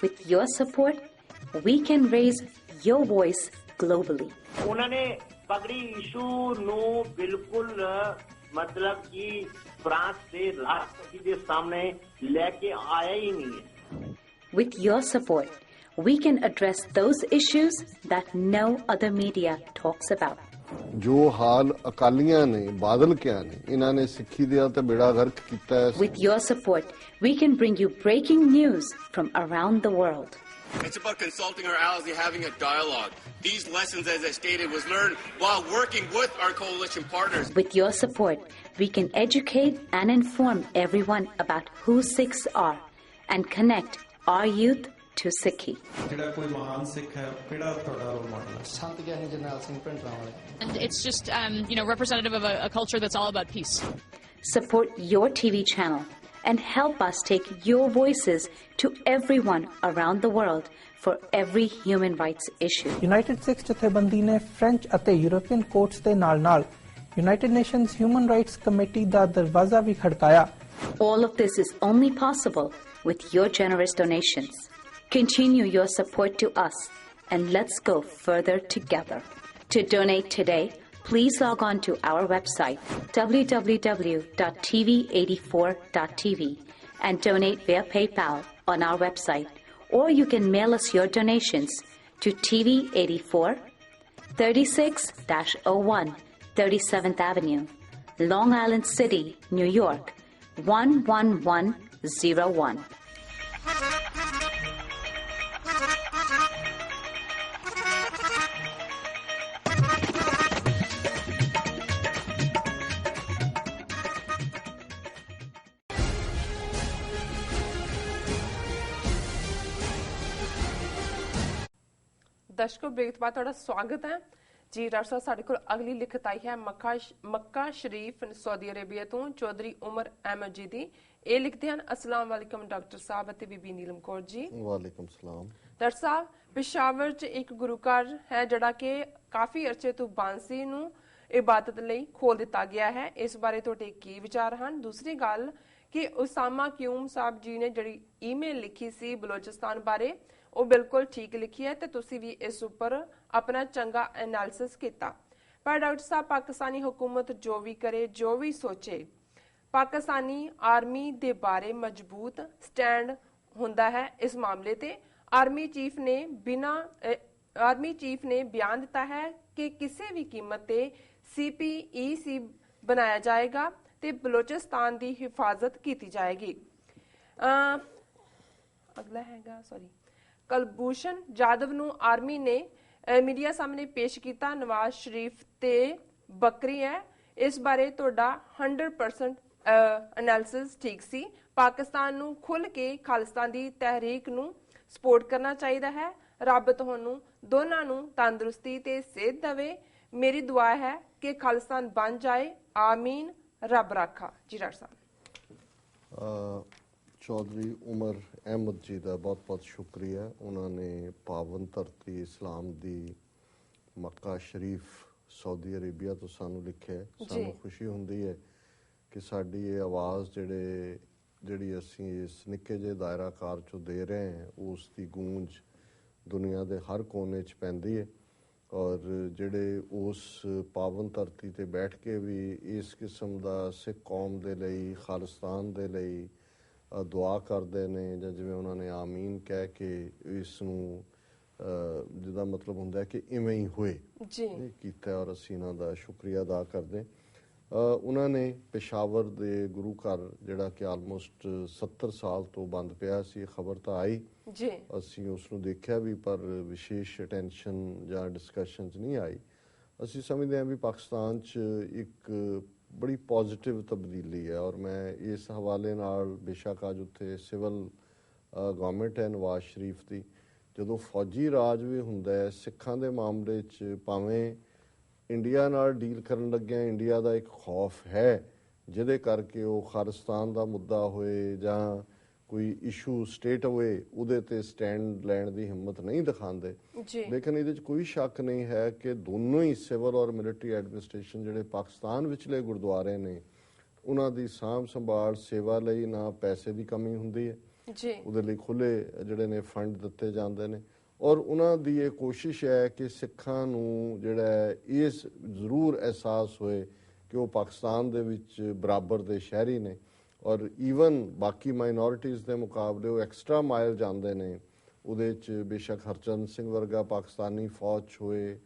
With your support, we can raise your voice globally. उन्होंने पगड़ी issue no बिल्कुल मतलब कि फ्रांस से राष्ट्रपति के सामने लेके आया ही नहीं है. With your support, we can address those issues that no other media talks about. जो हाल अकालियां ने बादल क्या ने इन्हां ने सिੱਖੀ ਦਾ ਤੇ ਬੇੜਾ ਗਰਕ ਕੀਤਾ ਹੈ. With your support, we can bring you breaking news from around the world. It's about consulting our allies and having a dialogue. These lessons, as I stated, was learned while working with our coalition partners. With your support, we can educate and inform everyone about who Sikhs are and connect our youth to Sikhi. And it's just, representative of a culture that's all about peace. Support your TV channel and help us take your voices to everyone around the world for every human rights issue. United Sikhs ਜਥੇਬੰਦੀ ਨੇ French ਅਤੇ European courts ਦੇ ਨਾਲ-ਨਾਲ United Nations Human Rights Committee ਦਾ ਦਰਵਾਜ਼ਾ ਵੀ ਖੜਕਾਇਆ. All of this is only possible with your generous donations. Continue your support to us and let's go further together. To donate today, please log on to our website www.tv84.tv and donate via PayPal on our website, or you can mail us your donations to TV84 36-01 37th Avenue, Long Island City, New York 11101. दर्शकों break बाद ਤੁਹਾਡਾ ਸਵਾਗਤ ਹੈ ਜੀ। Doctor ਸਾਹਿਬ ਸਾਡੇ ਕੋਲ ਅਗਲੀ ਲਿਖਤ ਆਈ ਹੈ ਮੱਕਾ ਸ਼ਰੀਫ ਸਾਊਦੀ ਅਰੇਬੀਆ ਤੋਂ ਚੌਧਰੀ ਉਮਰ ਅਹਿਮਦ ਜੀ ਦੀ। ਇਹ ਲਿਖਦੇ ਹਨ, अस्सलाम वालेकुम डॉक्टर साहब ਅਤੇ ਬੀਬੀ ਨੀਲਮ ਕੌਰ ਜੀ। ਵਾਲੇਕੁਮ ਸਲਾਮ। ਡਾਕਟਰ ਸਾਹਿਬ, ਪਿਸ਼ਾਵਰ 'ਚ ਇੱਕ ਗੁਰੂ ਘਰ ਹੈ ਜਿਹੜਾ ਕਿ ਕਾਫੀ ਅਰਸੇ ਤੋਂ ਬਾਂਸੀ ਨੂੰ ਇਬਾਦਤ ਲਈ ਖੋਲ ਦਿੱਤਾ ਗਿਆ ਹੈ, ਇਸ ਬਾਰੇ ਤੁਹਾਡੇ ਕੀ ਵਿਚਾਰ ਹਨ? ਦੂਸਰੀ ਗੱਲ ਕਿ ਉਸਾਮਾ ਕਿਊਮ ਸਾਹਿਬ ਜੀ ਨੇ ਜਿਹੜੀ ਈਮੇਲ ਲਿਖੀ ਸੀ ਬਲੋਚਿਸਤਾਨ ਬਾਰੇ, ਉਹ ਬਿਲਕੁਲ ਠੀਕ ਲਿਖੀ ਹੈ ਤੇ ਤੁਸੀਂ ਵੀ ਇਸ ਉੱਪਰ ਆਪਣਾ ਚੰਗਾ ਐਨਾਲਿਸਿਸ ਕੀਤਾ। ਪਰ ਡਾਕਟਰ ਸਾਹਿਬ, ਪਾਕਿਸਤਾਨੀ ਹੁਕੂਮਤ ਜੋ ਵੀ ਕਰੇ, ਜੋ ਵੀ ਸੋਚੇ, ਪਾਕਿਸਤਾਨੀ ਆਰਮੀ ਦੇ ਬਾਰੇ ਮਜ਼ਬੂਤ ਸਟੈਂਡ ਹੁੰਦਾ ਹੈ ਇਸ ਮਾਮਲੇ ਤੇ। ਆਰਮੀ ਚੀਫ ਨੇ ਬਿਆਨ ਦਿੱਤਾ ਹੈ ਕਿ ਕਿਸੇ ਵੀ ਕੀਮਤ ਤੇ CPEC ਬਣਾਇਆ ਜਾਏਗਾ ਤੇ ਬਲੋਚਿਸਤਾਨ ਦੀ ਹਿਫਾਜ਼ਤ ਕੀਤੀ ਜਾਏਗੀ। ਅਗਲਾ ਹੈਗਾ ਕਲਭੂਸ਼ਣ ਜਾਦਵ ਨੂੰ ਆਰਮੀ ਨੇ ਮੀਡੀਆ ਸਾਹਮਣੇ ਪੇਸ਼ ਕੀਤਾ। ਨਵਾਜ਼ ਸ਼ਰੀਫ ਤੇ ਬੱਕਰੀ ਹੈ, ਇਸ ਬਾਰੇ ਤੁਹਾਡਾ 100% ਐਨਾਲਿਸਿਸ ਠੀਕ ਸੀ। ਪਾਕਿਸਤਾਨ ਨੂੰ ਖੁੱਲ ਕੇ ਖਾਲਿਸਤਾਨ ਦੀ ਤਹਿਰੀਕ ਨੂੰ ਸਪੋਰਟ ਕਰਨਾ ਚਾਹੀਦਾ ਹੈ। ਰੱਬ ਤੁਹਾਨੂੰ ਦੋਨਾਂ ਨੂੰ ਤੰਦਰੁਸਤੀ ਤੇ ਸਿਹਤ ਦੇਵੇ। ਮੇਰੀ ਦੁਆ ਹੈ ਕਿ ਖਾਲਿਸਤਾਨ ਬਣ ਜਾਏ। ਆਮੀਨ, ਰੱਬ ਰਾਖਾ। ਜੀ ਡਾਕਟਰ ਸਾਹਿਬ। ਚੌਧਰੀ ਉਮਰ ਅਹਿਮਦ ਜੀ ਦਾ ਬਹੁਤ-ਬਹੁਤ ਸ਼ੁਕਰੀਆ। ਉਹਨਾਂ ਨੇ ਪਾਵਨ ਧਰਤੀ ਇਸਲਾਮ ਦੀ ਮੱਕਾ ਸ਼ਰੀਫ ਸਾਊਦੀ ਅਰੇਬੀਆ ਤੋਂ ਸਾਨੂੰ ਲਿਖਿਆ। ਸਾਨੂੰ ਖੁਸ਼ੀ ਹੁੰਦੀ ਹੈ ਕਿ ਸਾਡੀ ਇਹ ਆਵਾਜ਼ ਜਿਹੜੀ ਅਸੀਂ ਇਸ ਨਿੱਕੇ ਜਿਹੇ ਦਾਇਰਾਕਾਰ 'ਚੋਂ ਦੇ ਰਹੇ ਹਾਂ, ਉਸ ਦੀ ਗੂੰਜ ਦੁਨੀਆ ਦੇ ਹਰ ਕੋਨੇ 'ਚ ਪੈਂਦੀ ਹੈ। ਔਰ ਜਿਹੜੇ ਉਸ ਪਾਵਨ ਧਰਤੀ 'ਤੇ ਬੈਠ ਕੇ ਵੀ ਇਸ ਕਿਸਮ ਦਾ ਸਿੱਖ ਕੌਮ ਦੇ ਲਈ, ਖਾਲਿਸਤਾਨ ਦੇ ਲਈ ਦੁਆ ਕਰਦੇ ਨੇ, ਜਾਂ ਜਿਵੇਂ ਉਹਨਾਂ ਨੇ ਆਮੀਨ ਕਹਿ ਕੇ ਇਸ ਨੂੰ ਜਿਹਦਾ ਮਤਲਬ ਹੁੰਦਾ ਕਿ ਇਵੇਂ ਹੀ ਹੋਏ ਕੀਤਾ, ਔਰ ਅਸੀਂ ਇਹਨਾਂ ਦਾ ਸ਼ੁਕਰੀਆ ਅਦਾ ਕਰਦੇ। ਉਹਨਾਂ ਨੇ ਪੇਸ਼ਾਵਰ ਦੇ ਗੁਰੂ ਘਰ ਜਿਹੜਾ ਕਿ ਆਲਮੋਸਟ 70 ਸਾਲ ਤੋਂ ਬੰਦ ਪਿਆ ਸੀ, ਖਬਰ ਤਾਂ ਆਈ, ਅਸੀਂ ਉਸ ਨੂੰ ਦੇਖਿਆ ਵੀ, ਪਰ ਵਿਸ਼ੇਸ਼ ਅਟੈਂਸ਼ਨ ਜਾਂ ਡਿਸਕਸ਼ਨ 'ਚ ਨਹੀਂ ਆਈ। ਅਸੀਂ ਸਮਝਦੇ ਹਾਂ ਵੀ ਪਾਕਿਸਤਾਨ 'ਚ ਇੱਕ ਬੜੀ ਪੋਜ਼ੀਟਿਵ ਤਬਦੀਲੀ ਹੈ। ਔਰ ਮੈਂ ਇਸ ਹਵਾਲੇ ਨਾਲ ਬੇਸ਼ੱਕ ਅੱਜ ਉੱਥੇ ਸਿਵਲ ਗੌਰਮੈਂਟ ਹੈ ਨਵਾਜ਼ ਸ਼ਰੀਫ ਦੀ, ਜਦੋਂ ਫੌਜੀ ਰਾਜ ਵੀ ਹੁੰਦਾ ਹੈ ਸਿੱਖਾਂ ਦੇ ਮਾਮਲੇ 'ਚ, ਭਾਵੇਂ ਇੰਡੀਆ ਨਾਲ ਡੀਲ ਕਰਨ ਲੱਗਿਆ ਇੰਡੀਆ ਦਾ ਇੱਕ ਖੌਫ ਹੈ ਜਿਹਦੇ ਕਰਕੇ ਉਹ ਖਾਲਿਸਤਾਨ ਦਾ ਮੁੱਦਾ ਹੋਏ ਜਾਂ ਕੋਈ ਇਸ਼ੂ ਸਟੇਟ ਹੋਏ ਉਹਦੇ ਤੇ ਸਟੈਂਡ ਲੈਣ ਦੀ ਹਿੰਮਤ ਨਹੀਂ ਦਿਖਾਉਂਦੇ। ਲੇਕਿਨ ਇਹਦੇ 'ਚ ਕੋਈ ਸ਼ੱਕ ਨਹੀਂ ਹੈ ਕਿ ਦੋਨੋਂ ਹੀ ਸਿਵਲ ਔਰ ਮਿਲਟਰੀ ਐਡਮਿਨਿਸਟ੍ਰੇਸ਼ਨ ਜਿਹੜੇ ਪਾਕਿਸਤਾਨ ਵਿਚਲੇ ਗੁਰਦੁਆਰੇ ਨੇ ਉਹਨਾਂ ਦੀ ਸਾਂਭ ਸੰਭਾਲ ਸੇਵਾ ਲਈ ਨਾ ਪੈਸੇ ਦੀ ਕਮੀ ਹੁੰਦੀ ਹੈ, ਉਹਦੇ ਲਈ ਖੁੱਲੇ ਜਿਹੜੇ ਨੇ ਫੰਡ ਦਿੱਤੇ ਜਾਂਦੇ ਨੇ। ਔਰ ਉਹਨਾਂ ਦੀ ਇਹ ਕੋਸ਼ਿਸ਼ ਹੈ ਕਿ ਸਿੱਖਾਂ ਨੂੰ ਜਿਹੜਾ ਇਸ ਜ਼ਰੂਰ ਅਹਿਸਾਸ ਹੋਏ ਕਿ ਉਹ ਪਾਕਿਸਤਾਨ ਦੇ ਵਿੱਚ ਬਰਾਬਰ ਦੇ ਸ਼ਹਿਰੀ ਨੇ, ਔਰ ਈਵਨ ਬਾਕੀ ਮਾਈਨੋਰਿਟੀਜ਼ ਦੇ ਮੁਕਾਬਲੇ ਉਹ ਐਕਸਟਰਾ ਮਾਈਲ ਜਾਂਦੇ ਨੇ। ਉਹਦੇ 'ਚ ਬੇਸ਼ੱਕ ਹਰਚੰਦ ਸਿੰਘ ਵਰਗਾ ਪਾਕਿਸਤਾਨੀ ਫੌਜ 'ਚ ਹੋਏ,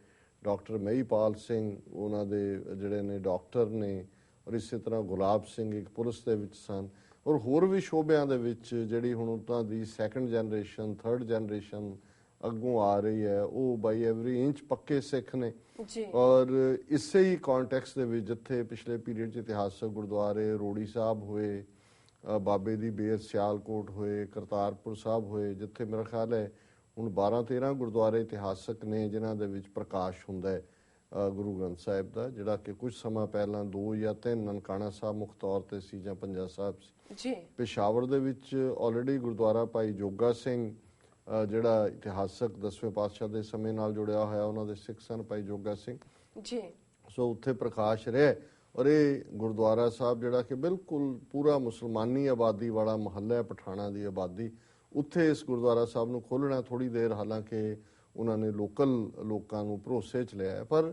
ਡਾਕਟਰ ਮਹੀਪਾਲ ਸਿੰਘ ਉਹਨਾਂ ਦੇ ਜਿਹੜੇ ਨੇ ਡਾਕਟਰ ਨੇ, ਔਰ ਇਸੇ ਤਰ੍ਹਾਂ ਗੁਲਾਬ ਸਿੰਘ ਇੱਕ ਪੁਲਿਸ ਦੇ ਵਿੱਚ ਸਨ, ਔਰ ਹੋਰ ਵੀ ਸ਼ੋਬਿਆਂ ਦੇ ਵਿੱਚ ਜਿਹੜੀ ਹੁਣ ਉਹਨਾਂ ਦੀ ਸੈਕੰਡ ਜਨਰੇਸ਼ਨ ਥਰਡ ਜਨਰੇਸ਼ਨ ਅੱਗੋਂ ਆ ਰਹੀ ਹੈ, ਉਹ ਬਾਈ ਐਵਰੀ ਇੰਚ ਪੱਕੇ ਸਿੱਖ ਨੇ। ਔਰ ਇਸੇ ਹੀ ਕੌਨਟੈਕਸਟ ਦੇ ਵਿੱਚ ਜਿੱਥੇ ਪਿਛਲੇ ਪੀਰੀਅਡ 'ਚ ਇਤਿਹਾਸਕ ਗੁਰਦੁਆਰੇ ਰੋੜੀ ਸਾਹਿਬ ਹੋਏ, ਬਾਬੇ ਦੀ ਬੇਰ ਸਿਆਲਕੋਟ ਹੋਏ, ਕਰਤਾਰਪੁਰ ਸਾਹਿਬ ਹੋਏ, ਜਿੱਥੇ ਮੇਰਾ ਖਿਆਲ ਹੈ ਹੁਣ 12-13 ਗੁਰਦੁਆਰੇ ਇਤਿਹਾਸਕ ਨੇ ਜਿਨ੍ਹਾਂ ਦੇ ਵਿੱਚ ਪ੍ਰਕਾਸ਼ ਹੁੰਦਾ ਹੈ ਗੁਰੂ ਗ੍ਰੰਥ ਸਾਹਿਬ ਦਾ, ਜਿਹੜਾ ਕਿ ਕੁਝ ਸਮਾਂ ਪਹਿਲਾਂ 2 ਜਾਂ 3 ਨਨਕਾਣਾ ਸਾਹਿਬ ਮੁੱਖ ਤੌਰ ਤੇ ਸੀ ਜਾਂ ਪੰਜਾ ਸਾਹਿਬ ਸੀ। ਪੇਸ਼ਾਵਰ ਦੇ ਵਿੱਚ ਆਲਰੇਡੀ ਗੁਰਦੁਆਰਾ ਭਾਈ ਜੋਗਾ ਸਿੰਘ ਜਿਹੜਾ ਇਤਿਹਾਸਕ 10ਵੇਂ ਪਾਤਸ਼ਾਹ ਦੇ ਸਮੇਂ ਨਾਲ ਜੁੜਿਆ ਹੋਇਆ, ਉਹਨਾਂ ਦੇ ਸਿੱਖ ਸਨ ਭਾਈ ਜੋਗਾ ਸਿੰਘ ਸੋ ਉੱਥੇ ਪ੍ਰਕਾਸ਼ ਰਿਹਾ। ਔਰ ਇਹ ਗੁਰਦੁਆਰਾ ਸਾਹਿਬ ਜਿਹੜਾ ਕਿ ਬਿਲਕੁਲ ਪੂਰਾ ਮੁਸਲਮਾਨੀ ਆਬਾਦੀ ਵਾਲਾ ਮਹੱਲਾ ਹੈ, ਪਠਾਣਾ ਦੀ ਆਬਾਦੀ, ਉੱਥੇ ਇਸ ਗੁਰਦੁਆਰਾ ਸਾਹਿਬ ਨੂੰ ਖੋਲ੍ਹਣਾ ਥੋੜ੍ਹੀ ਦੇਰ ਹਾਲਾਂਕਿ ਉਹਨਾਂ ਨੇ ਲੋਕਲ ਲੋਕਾਂ ਨੂੰ ਭਰੋਸੇ 'ਚ ਲਿਆ, ਪਰ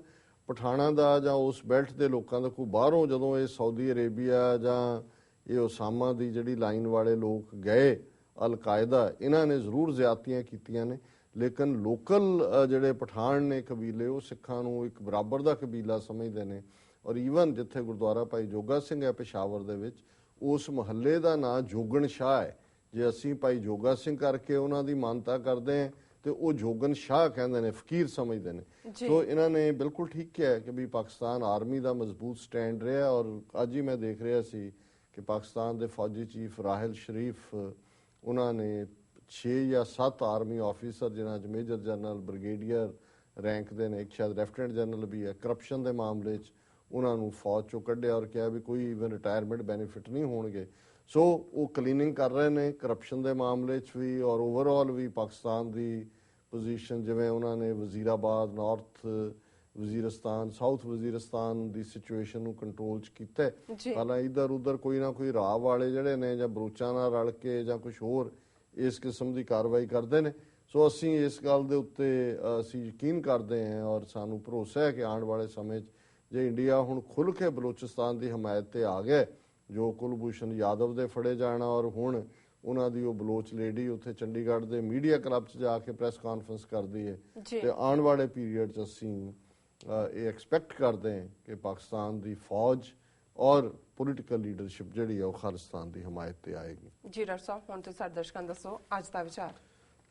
ਪਠਾਣਾ ਦਾ ਜਾਂ ਉਸ ਬੈਲਟ ਦੇ ਲੋਕਾਂ ਦਾ ਕੋਈ ਬਾਹਰੋਂ ਜਦੋਂ ਇਹ ਸਾਊਦੀ ਅਰੇਬੀਆ ਜਾਂ ਇਹ ਉਸਾਮਾ ਦੀ ਜਿਹੜੀ ਲਾਈਨ ਵਾਲੇ ਲੋਕ ਗਏ, ਅਲ-ਕਾਇਦਾ, ਇਹਨਾਂ ਨੇ ਜ਼ਰੂਰ ਜ਼ਿਆਦਤੀਆਂ ਕੀਤੀਆਂ ਨੇ, ਲੇਕਿਨ ਲੋਕਲ ਜਿਹੜੇ ਪਠਾਨ ਨੇ ਕਬੀਲੇ, ਉਹ ਸਿੱਖਾਂ ਨੂੰ ਇੱਕ ਬਰਾਬਰ ਦਾ ਕਬੀਲਾ ਸਮਝਦੇ ਨੇ। ਔਰ ਈਵਨ ਜਿੱਥੇ ਗੁਰਦੁਆਰਾ ਭਾਈ ਜੋਗਾ ਸਿੰਘ ਹੈ ਪੇਸ਼ਾਵਰ ਦੇ ਵਿੱਚ, ਉਸ ਮਹੱਲੇ ਦਾ ਨਾਂ ਜੋਗਣ ਸ਼ਾਹ ਹੈ। ਜੇ ਅਸੀਂ ਭਾਈ ਜੋਗਾ ਸਿੰਘ ਕਰਕੇ ਉਹਨਾਂ ਦੀ ਮਾਨਤਾ ਕਰਦੇ ਹਾਂ ਤੇ ਉਹ ਜੋਗਨ ਸ਼ਾਹ ਕਹਿੰਦੇ ਨੇ, ਫਕੀਰ ਸਮਝਦੇ ਨੇ। ਸੋ ਇਹਨਾਂ ਨੇ ਬਿਲਕੁਲ ਠੀਕ ਕਿਹਾ ਕਿ ਵੀ ਪਾਕਿਸਤਾਨ ਆਰਮੀ ਦਾ ਮਜ਼ਬੂਤ ਸਟੈਂਡ ਰਿਹਾ। ਔਰ ਅੱਜ ਹੀ ਮੈਂ ਦੇਖ ਰਿਹਾ ਸੀ ਕਿ ਪਾਕਿਸਤਾਨ ਦੇ ਫੌਜੀ ਚੀਫ ਰਾਹਿਲ ਸ਼ਰੀਫ, ਉਹਨਾਂ ਨੇ 6 ਜਾਂ 7 ਆਰਮੀ ਆਫੀਸਰ ਜਿਨ੍ਹਾਂ 'ਚ ਮੇਜਰ ਜਨਰਲ, ਬ੍ਰਿਗੇਡੀਅਰ ਰੈਂਕ ਦੇ ਨੇ, ਇੱਕ ਸ਼ਾਇਦ ਲੈਫਟੀਨੈਂਟ ਜਨਰਲ ਵੀ ਹੈ, ਕਰਪਸ਼ਨ ਦੇ ਮਾਮਲੇ 'ਚ ਉਹਨਾਂ ਨੂੰ ਫੌਜ 'ਚੋਂ ਕੱਢਿਆ ਔਰ ਕਿਹਾ ਵੀ ਕੋਈ ਇਵਨ ਰਿਟਾਇਰਮੈਂਟ ਬੈਨੀਫਿਟ ਨਹੀਂ ਹੋਣਗੇ। ਸੋ ਉਹ ਕਲੀਨਿੰਗ ਕਰ ਰਹੇ ਨੇ ਕਰਪਸ਼ਨ ਦੇ ਮਾਮਲੇ 'ਚ ਵੀ, ਔਰ ਓਵਰਆਲ ਵੀ ਪਾਕਿਸਤਾਨ ਦੀ ਪੋਜੀਸ਼ਨ, ਜਿਵੇਂ ਉਹਨਾਂ ਨੇ ਵਜ਼ੀਰਾਬਾਦ, ਨਾਰਥ ਵਜ਼ੀਰਸਤਾਨ, ਸਾਊਥ ਵਜ਼ੀਰਸਤਾਨ ਦੀ ਸਿਚੁਏਸ਼ਨ ਨੂੰ ਕੰਟਰੋਲ 'ਚ ਕੀਤਾ। ਹਾਲਾਂਕਿ ਇੱਧਰ ਉੱਧਰ ਕੋਈ ਨਾ ਕੋਈ ਰਾਹ ਵਾਲੇ ਜਿਹੜੇ ਨੇ ਜਾਂ ਬਰੂਚਾਂ ਨਾਲ ਰਲ ਕੇ ਜਾਂ ਕੁਝ ਹੋਰ ਇਸ ਕਿਸਮ ਦੀ ਕਾਰਵਾਈ ਕਰਦੇ ਨੇ। ਸੋ ਅਸੀਂ ਇਸ ਗੱਲ ਦੇ ਉੱਤੇ ਅਸੀਂ ਯਕੀਨ ਕਰਦੇ ਹਾਂ ਔਰ ਸਾਨੂੰ ਭਰੋਸਾ ਹੈ ਕਿ ਆਉਣ ਵਾਲੇ ਸਮੇਂ 'ਚ ਜੇ ਇੰਡੀਆ ਹੁਣ ਖੁੱਲ੍ਹ ਕੇ ਬਲੋਚਿਸਤਾਨ ਦੀ ਹਮਾਇਤ 'ਤੇ ਆ ਗਿਆ, ਜੋ ਕੁਲਭੂਸ਼ਣ ਯਾਦਵ ਦੇ ਫੜੇ ਜਾਣਾ, ਔਰ ਹੁਣ ਉਹਨਾਂ ਦੀ ਉਹ ਬਲੋਚ ਲੇਡੀ ਉੱਥੇ ਚੰਡੀਗੜ੍ਹ ਦੇ ਮੀਡੀਆ ਕਲੱਬ 'ਚ ਜਾ ਕੇ ਪ੍ਰੈਸ ਕਾਨਫਰੰਸ ਕਰਦੀ ਹੈ, ਤੇ ਆਉਣ ਵਾਲੇ ਪੀਰੀਅਡ 'ਚ ਅਸੀਂ ਇਹ ਐਕਸਪੈਕਟ ਕਰਦੇ ਹਾਂ ਕਿ ਪਾਕਿਸਤਾਨ ਦੀ ਫੌਜ ਔਰ ਪੋਲੀਟੀਕਲ ਲੀਡਰਸ਼ਿਪ ਜਿਹੜੀ ਹੈ ਉਹ ਖਾਲਿਸਤਾਨ ਦੀ ਹਮਾਇਤ 'ਤੇ ਆਏਗੀ। ਜੀ ਡਾਕਟਰ ਸਾਹਿਬ, ਹੁਣ ਤੁਸੀਂ ਸਾਡੇ ਦਰਸ਼ਕਾਂ ਨੂੰ ਦੱਸੋ ਅੱਜ ਦਾ ਵਿਚਾਰ।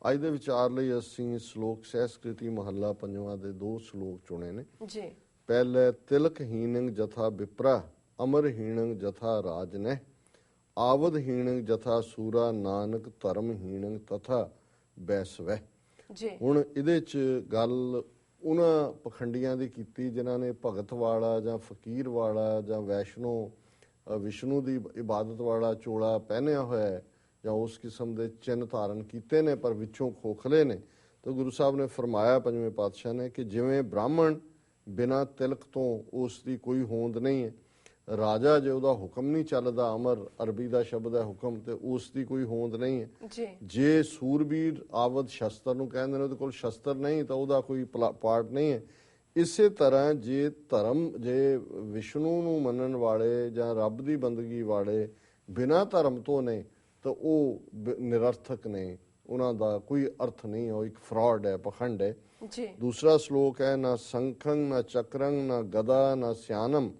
ਅੱਜ ਦੇ ਵਿਚਾਰ ਲਈ ਅਸੀਂ ਸ਼ਲੋਕ ਸਹਿਸਕ੍ਰਿਤੀ ਮਹੱਲਾ 5 ਦੇ 2 ਸ਼ਲੋਕ ਚੁਣੇ ਨੇ। ਪਹਿਲੇ ਤਿਲਕ ਹੀਨੰ ਜਥਾ ਵਿਪਰਾ ਅਮਰ ਹੀਨੰ ਜਥਾ ਰਾਜਨਹਿ ਆਵਦ ਹੀਨੰ ਜਥਾ ਸੂਰਾ ਨਾਨਕ ਧਰਮ ਹੀਨੰ ਤਥਾ ਬੈਸਵੈ। ਹੁਣ ਇਹਦੇ 'ਚ ਗੱਲ ਉਹਨਾਂ ਪਖੰਡੀਆਂ ਦੀ ਕੀਤੀ ਜਿਨ੍ਹਾਂ ਨੇ ਭਗਤ ਵਾਲਾ ਜਾਂ ਫਕੀਰ ਵਾਲਾ ਜਾਂ ਵਿਸ਼ਨੂੰ ਦੀ ਇਬਾਦਤ ਵਾਲਾ ਚੋਲਾ ਪਹਿਨਿਆ ਹੋਇਆ ਹੈ ਜਾਂ ਉਸ ਕਿਸਮ ਦੇ ਚਿੰਨ੍ਹ ਧਾਰਨ ਕੀਤੇ ਨੇ ਪਰ ਵਿੱਚੋਂ ਖੋਖਲੇ ਨੇ। ਤਾਂ ਗੁਰੂ ਸਾਹਿਬ ਨੇ ਫਰਮਾਇਆ, 5ਵੇਂ ਪਾਤਸ਼ਾਹ ਨੇ, ਕਿ ਜਿਵੇਂ ਬ੍ਰਾਹਮਣ ਬਿਨਾਂ ਤਿਲਕ ਤੋਂ ਉਸ ਦੀ ਕੋਈ ਹੋਂਦ ਨਹੀਂ ਹੈ, ਰਾਜਾ ਜੇ ਉਹਦਾ ਹੁਕਮ ਨਹੀਂ ਚੱਲਦਾ, ਅਮਰ ਅਰਬੀ ਦਾ ਸ਼ਬਦ ਹੈ ਹੁਕਮ, ਤੇ ਉਸ ਦੀ ਕੋਈ ਹੋਂਦ ਨਹੀਂ ਹੈ। ਜੇ ਸੂਰਬੀਰ ਆਵਦ ਸ਼ਸਤਰ ਨੂੰ ਕਹਿੰਦੇ ਨੇ, ਉਹਦੇ ਕੋਲ ਸ਼ਸਤਰ ਨਹੀਂ ਤਾਂ ਉਹਦਾ ਕੋਈ ਪਾਰਟ ਨਹੀਂ ਹੈ। ਇਸੇ ਤਰ੍ਹਾਂ ਜੇ ਵਿਸ਼ਨੂੰ ਨੂੰ ਮੰਨਣ ਵਾਲੇ ਜਾਂ ਰੱਬ ਦੀ ਬੰਦਗੀ ਵਾਲੇ ਬਿਨਾਂ ਧਰਮ ਤੋਂ ਨੇ ਤਾਂ ਉਹ ਨਿਰਰਥਕ ਨੇ, ਉਹਨਾਂ ਦਾ ਕੋਈ ਅਰਥ ਨਹੀਂ ਹੈ, ਉਹ ਇੱਕ ਫਰਾਡ ਹੈ, ਪਖੰਡ ਹੈ। ਦੂਸਰਾ ਸ਼ਲੋਕ ਹੈ, ਨਾ ਸੰਖੰ ਨਾ ਚੱਕਰੰ ਨਾ ਗਦਾ ਨਾ ਸਿਆਨਮ,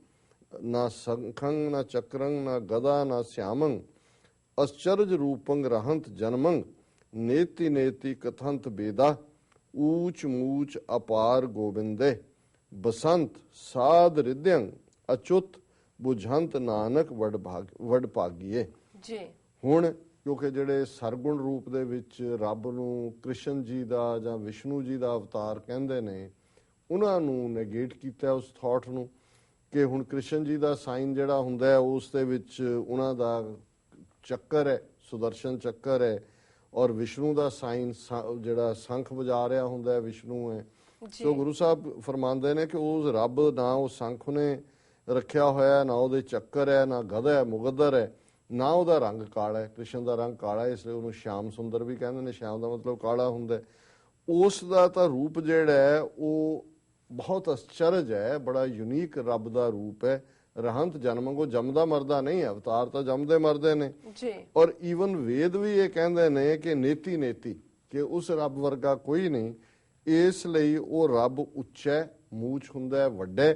ਨਾ ਸੰਖੰ ਨਾ ਚੱਕਰੰ ਨਾ ਗਦਾ ਨਾ ਸਿਆਮੰ ਅਸਚਰਜ ਰੂਪੰ ਰਹੰਤ ਜਨਮੰ ਨੇਤੀ ਨੇਤੀ ਕਥੰਤ ਬੇਦਾ ਊਚ ਮੂਚ ਅਪਾਰ ਗੋਬਿੰਦੇ ਬਸੰਤ ਸਾਧ ਰਿਦਯੰ ਅਚੁੱਤ ਬੁਝੰਤ ਨਾਨਕ ਵਡ ਭਾਗੀਏ। ਹੁਣ ਕਿਉਂਕਿ ਜਿਹੜੇ ਸਰਗੁਣ ਰੂਪ ਦੇ ਵਿੱਚ ਰੱਬ ਨੂੰ ਕ੍ਰਿਸ਼ਨ ਜੀ ਦਾ ਜਾਂ ਵਿਸ਼ਨੂੰ ਜੀ ਦਾ ਅਵਤਾਰ ਕਹਿੰਦੇ ਨੇ, ਉਹਨਾਂ ਨੂੰ ਨੈਗੇਟ ਕੀਤਾ ਉਸ ਥਾਟ ਨੂੰ ਕਿ ਹੁਣ ਕ੍ਰਿਸ਼ਨ ਜੀ ਦਾ ਸਾਈਨ ਜਿਹੜਾ ਹੁੰਦਾ ਹੈ ਉਸ ਦੇ ਵਿੱਚ ਉਹਨਾਂ ਦਾ ਚੱਕਰ ਹੈ, ਸੁਦਰਸ਼ਨ ਚੱਕਰ ਹੈ, ਔਰ ਵਿਸ਼ਨੂੰ ਦਾ ਸਾਈਨ ਜਿਹੜਾ ਸ਼ੰਖ ਵਜਾ ਰਿਹਾ ਹੁੰਦਾ ਹੈ ਵਿਸ਼ਨੂੰ ਹੈ। ਸੋ ਗੁਰੂ ਸਾਹਿਬ ਫਰਮਾਉਂਦੇ ਨੇ ਕਿ ਉਸ ਰੱਬ ਨਾ ਉਹ ਸ਼ੰਖ ਨੇ ਰੱਖਿਆ ਹੋਇਆ, ਨਾ ਉਹਦੇ ਚੱਕਰ ਹੈ, ਨਾ ਗਦਾ ਹੈ, ਮੁਗੱਦਰ ਹੈ, ਨਾ ਉਹਦਾ ਰੰਗ ਕਾਲਾ ਹੈ। ਕ੍ਰਿਸ਼ਨ ਦਾ ਰੰਗ ਕਾਲਾ ਇਸ ਲਈ ਉਹਨੂੰ ਸ਼ਾਮ ਸੁੰਦਰ ਵੀ ਕਹਿੰਦੇ ਨੇ, ਸ਼ਾਮ ਦਾ ਮਤਲਬ ਕਾਲਾ ਹੁੰਦਾ। ਉਸ ਦਾ ਤਾਂ ਰੂਪ ਜਿਹੜਾ ਹੈ ਉਹ ਬਹੁਤ ਅਚਰਜ ਹੈ, ਬੜਾ ਯੂਨੀਕ ਰੱਬ ਦਾ ਰੂਪ ਹੈ। रहंत जन्मों जमदा मरदा नहीं है, अवतार तो जमदे मरदे ने। और ईवन वेद भी ये कहते ने कि नेति नेति कि उस रब वर्गा कोई नहीं, इसलिए वो रब उच्चा मूछ हुंदा वड्डा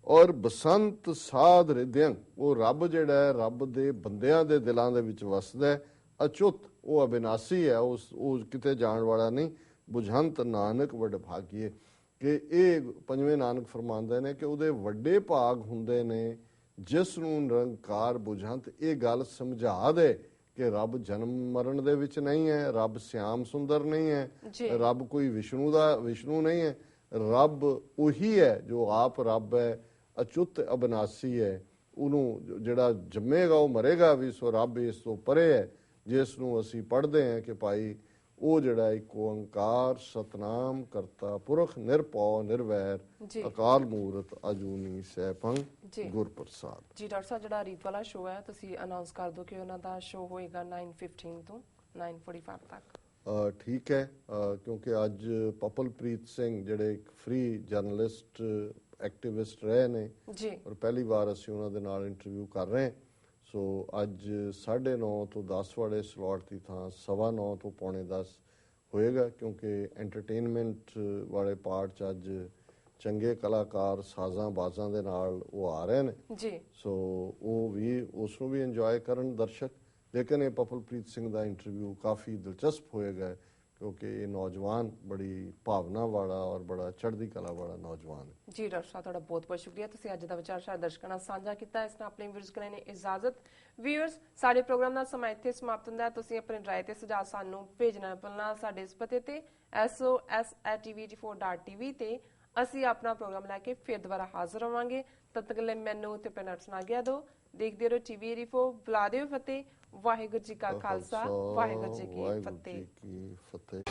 और बसंत साध हृदय वो रब जिहड़ा है रब दे बंदियां दे दिलां दे विच वसदा है, अचुत वो अविनाशी है, उस किते जाण वाला नहीं। बुझंत नानक वड भागिए कि ये पंजवें नानक फरमांदे ने कि उहदे वड्डे भाग हुंदे ने जिस नूं निरंकार बुझंत ये गल समझा दे कि रब जन्म मरण दे विच नहीं है, रब श्याम सुंदर नहीं है, रब कोई विष्णु नहीं है, रब उही है जो आप रब है, अचुत अविनाशी है। उन्होंने जिहड़ा जम्मेगा वो मरेगा भी, सो रब इस तो परे है। जिस नूं असीं पढ़दे हैं कि भाई ਉਹ ਜਿਹੜਾ ਇੱਕ ਓੰਕਾਰ ਸਤਨਾਮ ਕਰਤਾ ਪੁਰਖ ਨਿਰਭਉ ਨਿਰਵੈਰ ਅਕਾਲ ਮੂਰਤ ਅਜੂਨੀ ਸੈਭੰ ਗੁਰ ਪ੍ਰਸਾਦ। ਜੀ ਡਾਕਟਰ ਸਾਹਿਬ, ਜਿਹੜਾ ਰੀਤ ਵਾਲਾ ਸ਼ੋਅ ਹੈ ਤੁਸੀਂ ਅਨਾਉਂਸ ਕਰ ਦਿਓ ਕਿ ਉਹਨਾਂ ਦਾ ਸ਼ੋਅ ਹੋਏਗਾ 9:15 ਤੋਂ 9:45 ਤੱਕ। ਠੀਕ ਹੈ, ਕਿਉਂਕਿ ਅੱਜ ਪਪਲਪ੍ਰੀਤ ਸਿੰਘ ਜਿਹੜੇ ਇੱਕ ਫ੍ਰੀ ਜਰਨਲਿਸਟ ਐਕਟਿਵਿਸਟ ਰਹੇ ਨੇ ਔਰ ਪਹਿਲੀ ਵਾਰ ਅਸੀਂ ਉਹਨਾਂ ਦੇ ਨਾਲ ਇੰਟਰਵਿਊ ਕਰ ਰਹੇ ਹਾਂ। ਸੋ ਅੱਜ 9:30 ਤੋਂ 10 ਵਾਲੇ ਸਲੋਟ ਦੀ ਥਾਂ 9:15 ਤੋਂ 9:45 ਹੋਏਗਾ, ਕਿਉਂਕਿ ਐਂਟਰਟੇਨਮੈਂਟ ਵਾਲੇ ਪਾਰਟ 'ਚ ਅੱਜ ਚੰਗੇ ਕਲਾਕਾਰ ਸਾਜ਼ਾਂ ਬਾਜ਼ਾਂ ਦੇ ਨਾਲ ਉਹ ਆ ਰਹੇ ਨੇ ਜੀ। ਸੋ ਉਹ ਵੀ ਉਸ ਨੂੰ ਵੀ ਇੰਜੋਏ ਕਰਨ ਦਰਸ਼ਕ। ਲੇਕਿਨ ਇਹ ਪਪਲਪ੍ਰੀਤ ਸਿੰਘ ਦਾ ਇੰਟਰਵਿਊ ਕਾਫੀ ਦਿਲਚਸਪ ਹੋਏਗਾ, ਕਿਉਂਕਿ ਇਹ ਨੌਜਵਾਨ ਬੜੀ ਭਾਵਨਾ ਵਾਲਾ ਔਰ ਬੜਾ ਚੜ੍ਹਦੀ ਕਲਾ ਵਾਲਾ ਨੌਜਵਾਨ ਹੈ। ਜੀ ਡਾਕਟਰ ਸਾਹਿਬ, ਤੁਹਾਡਾ ਬਹੁਤ ਬਹੁਤ ਸ਼ੁਕਰੀਆ, ਤੁਸੀਂ ਅੱਜ ਦਾ ਵਿਚਾਰ ਸਾਡੇ ਦਰਸ਼ਕਾਂ ਨਾਲ ਸਾਂਝਾ ਕੀਤਾ। ਇਸ ਨਾਲ ਆਪਣੇ ਵਿਊਅਰਸ ਕੋਲ ਨੇ ਇਜਾਜ਼ਤ। ਵਿਊਅਰਸ, ਸਾਡੇ ਪ੍ਰੋਗਰਾਮ ਦਾ ਸਮਾਂ ਇੱਥੇ ਸਮਾਪਤ ਹੁੰਦਾ ਹੈ। ਤੁਸੀਂ ਆਪਣੇ ਰਾਏ ਤੇ ਸੁਝਾਅ ਸਾਨੂੰ ਭੇਜਣਾ ਭੁੱਲਣਾ ਸਾਡੇ ਇਸ ਪਤੇ ਤੇ SOS@tv84.tv ਤੇ ਅਸੀਂ ਆਪਣਾ ਪ੍ਰੋਗਰਾਮ ਲੈ ਕੇ ਫਿਰ ਦੁਬਾਰਾ ਹਾਜ਼ਰ ਹੋਵਾਂਗੇ। ਤਦ ਤੱਕ ਲਈ ਮੈਨੂੰ ਤੇ ਆਪਣੇ ਨਰਸ ਨਾਲ ਗਿਆ ਦੋ। ਦੇਖਦੇ ਰਹੋ TV 84। ਬੁਲਾ ਦਿਓ ਫਤਿਹ। ਵਾਹਿਗੁਰੂ ਜੀ ਕਾ ਖਾਲਸਾ, ਵਾਹਿਗੁਰੂ ਜੀ ਕੀ ਫਤਿਹ।